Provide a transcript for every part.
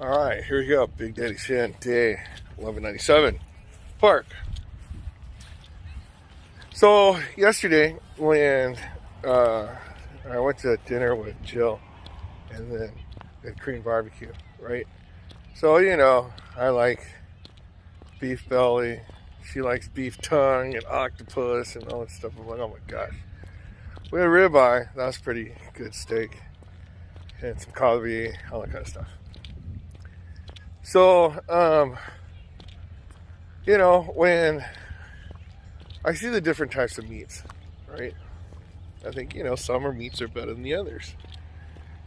All right, here we go. Big Daddy Shin, day 1197, park. So yesterday when I went to dinner with Jill and then had Korean barbecue, right? So, I like beef belly. She likes beef tongue and octopus and all that stuff. I'm like, oh my gosh. We had ribeye. That was pretty good steak. And some kalbi, all that kind of stuff. So, when I see the different types of meats, right? I think, some meats are better than the others.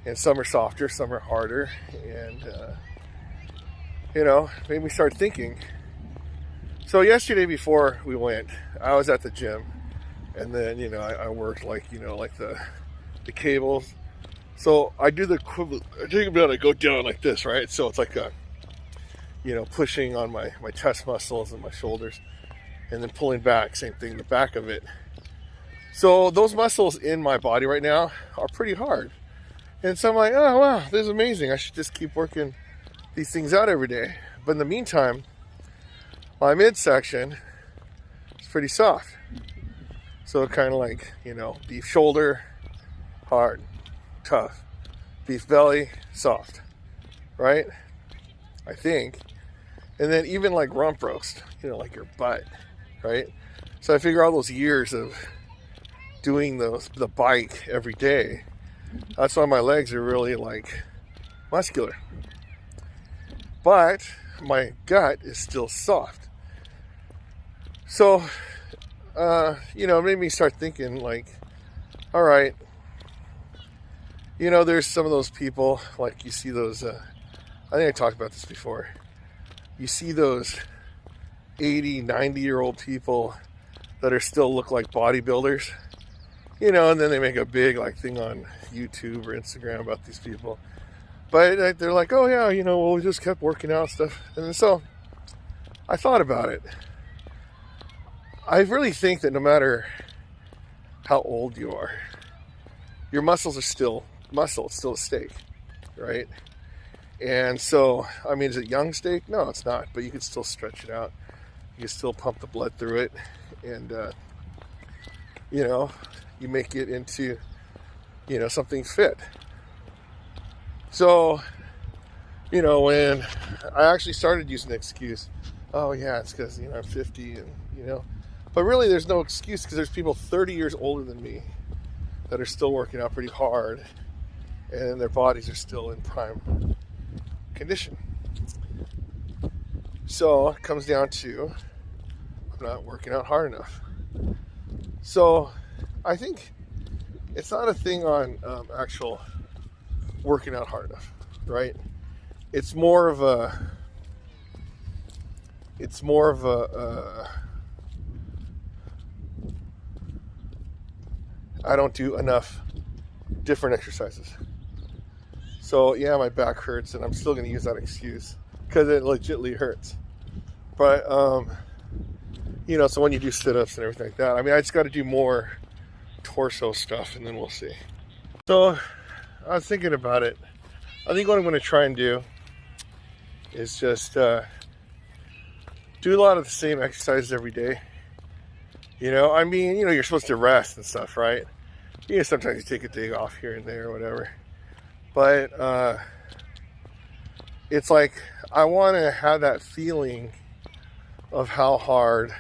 And some are softer, some are harder. And, made me start thinking. So yesterday before we went, I was at the gym. And then, I worked like the cables. So I do the equivalent. I take them down, I go down like this, right? So it's like pushing on my chest muscles and my shoulders, and then pulling back, same thing, the back of it. So those muscles in my body right now are pretty hard. And so I'm like, oh wow, this is amazing. I should just keep working these things out every day. But in the meantime, my midsection is pretty soft. So kind of like, beef shoulder, hard, tough. Beef belly, soft, right? I think. And then even like rump roast, like your butt, right? So I figure all those years of doing the bike every day, that's why my legs are really like muscular. But my gut is still soft. So, it made me start thinking like, all right, there's some of those people, like you see those, I think I talked about this before. You see those 80, 90-year-old people that are still look like bodybuilders, and then they make a big thing on YouTube or Instagram about these people. But they're like, oh yeah, we just kept working out stuff. And so I thought about it. I really think that no matter how old you are, your muscles are still muscle. It's still a steak, right? And so, is it young steak? No, it's not. But you can still stretch it out. You can still pump the blood through it. And, you make it into, something fit. So, when I actually started using the excuse, oh, yeah, it's because, I'm 50 and, But really, there's no excuse because there's people 30 years older than me that are still working out pretty hard. And their bodies are still in prime condition. So it comes down to I'm not working out hard enough. So I think it's not a thing on actual working out hard enough, right? It's more of a I don't do enough different exercises. So yeah, my back hurts, and I'm still going to use that excuse because it legitimately hurts. But so when you do sit-ups and everything like that, I just got to do more torso stuff, and then we'll see. So I was thinking about it. I think what I'm going to try and do is just do a lot of the same exercises every day. You're supposed to rest and stuff, right? Sometimes you take a day off here and there or whatever. But it's like I want to have that feeling of how hard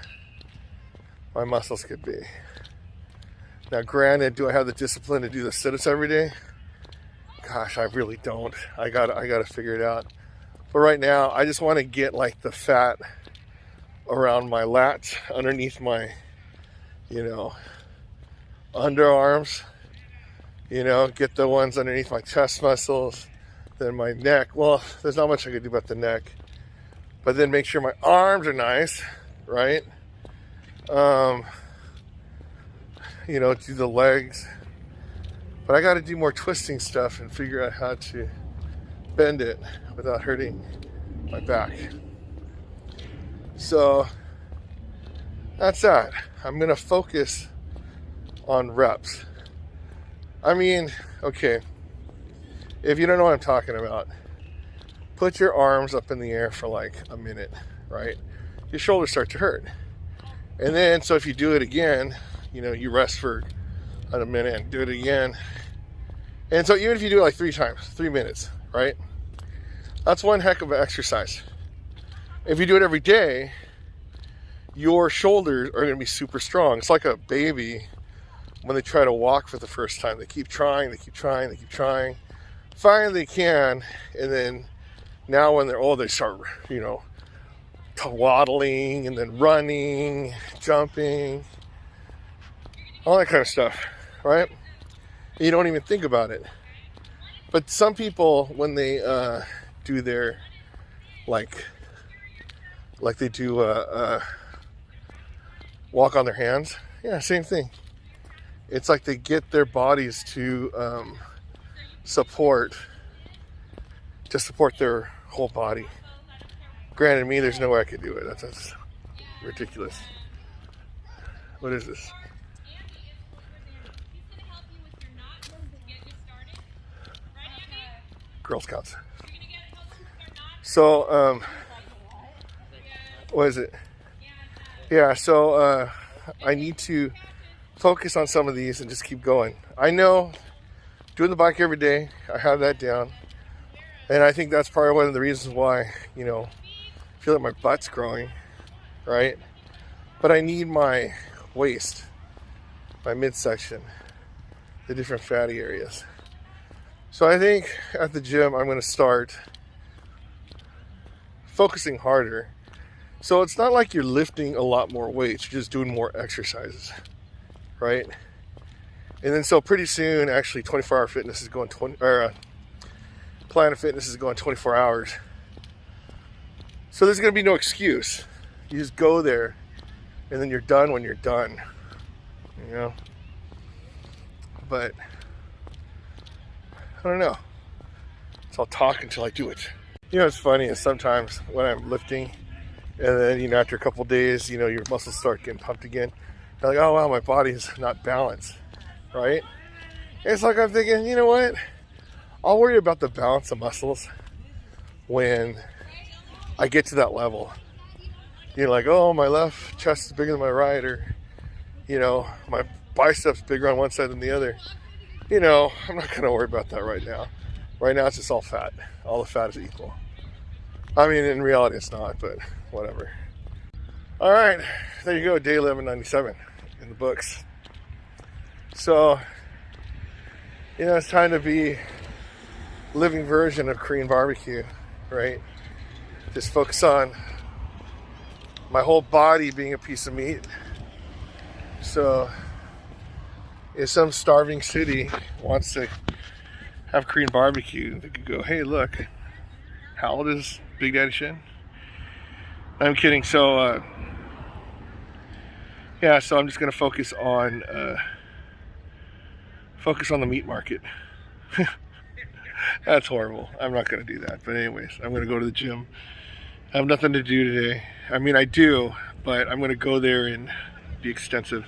my muscles could be. Now, granted, do I have the discipline to do the sit-ups every day? Gosh, I really don't. I gotta figure it out. But right now, I just want to get the fat around my lats, underneath my, underarms. Get the ones underneath my chest muscles, then my neck. Well, there's not much I could do about the neck. But then make sure my arms are nice, right? Do the legs. But I got to do more twisting stuff and figure out how to bend it without hurting my back. So that's that. I'm going to focus on reps. Okay, if you don't know what I'm talking about, put your arms up in the air for like a minute, right? Your shoulders start to hurt. And then, so if you do it again, you rest for a minute and do it again. And so even if you do it like 3 times, 3 minutes, right? That's one heck of an exercise. If you do it every day, your shoulders are going to be super strong. It's like a baby when they try to walk for the first time. They keep trying, they keep trying, they keep trying. Finally they can, and then now when they're old, they start, waddling and then running, jumping, all that kind of stuff, right? You don't even think about it. But some people, when they do their, like they do walk on their hands, yeah, same thing. It's like they get their bodies to support their whole body. Granted, me, there's no way I could do it. That's ridiculous. What is this? Girl Scouts. So, what is it? Yeah, so I need to focus on some of these and just keep going. I know doing the bike every day, I have that down. And I think that's probably one of the reasons why, I feel like my butt's growing, right? But I need my waist, my midsection, the different fatty areas. So I think at the gym, I'm going to start focusing harder. So it's not like you're lifting a lot more weights, you're just doing more exercises, right? And then so pretty soon, actually 24-hour fitness is going Planet Fitness is going 24 hours. So there's going to be no excuse. You just go there and then you're done when you're done, But I don't know. So I'll talk until I do it. It's funny is sometimes when I'm lifting and then, after a couple days, your muscles start getting pumped again. You're like, oh wow, my body's not balanced, right? And it's like I'm thinking, you know what? I'll worry about the balance of muscles when I get to that level. Like, oh, my left chest is bigger than my right, or, my biceps bigger on one side than the other. I'm not going to worry about that right now. Right now, it's just all fat. All the fat is equal. I mean, in reality, it's not, but whatever. All right, there you go, day 1197 in the books. So, it's time to be living version of Korean barbecue, right? Just focus on my whole body being a piece of meat. So if some starving city wants to have Korean barbecue, they could go, hey, look, how old is Big Daddy Shin? I'm kidding. So yeah, so I'm just gonna focus on the meat market. That's horrible. I'm not going to do that. But anyways, I'm going to go to the gym. I have nothing to do today. I mean, I do, but I'm going to go there and be extensive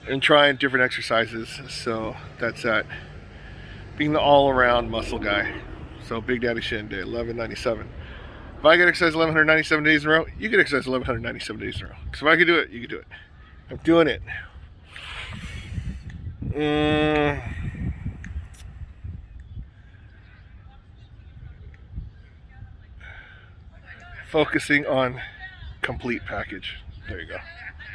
and try different exercises. So that's that. Being the all-around muscle guy. So Big Daddy Shin Day, 1197. If I get exercise 1197 days in a row, you get exercise 1197 days in a row. Because if I can do it, you can do it. I'm doing it. Focusing on complete package. There you go.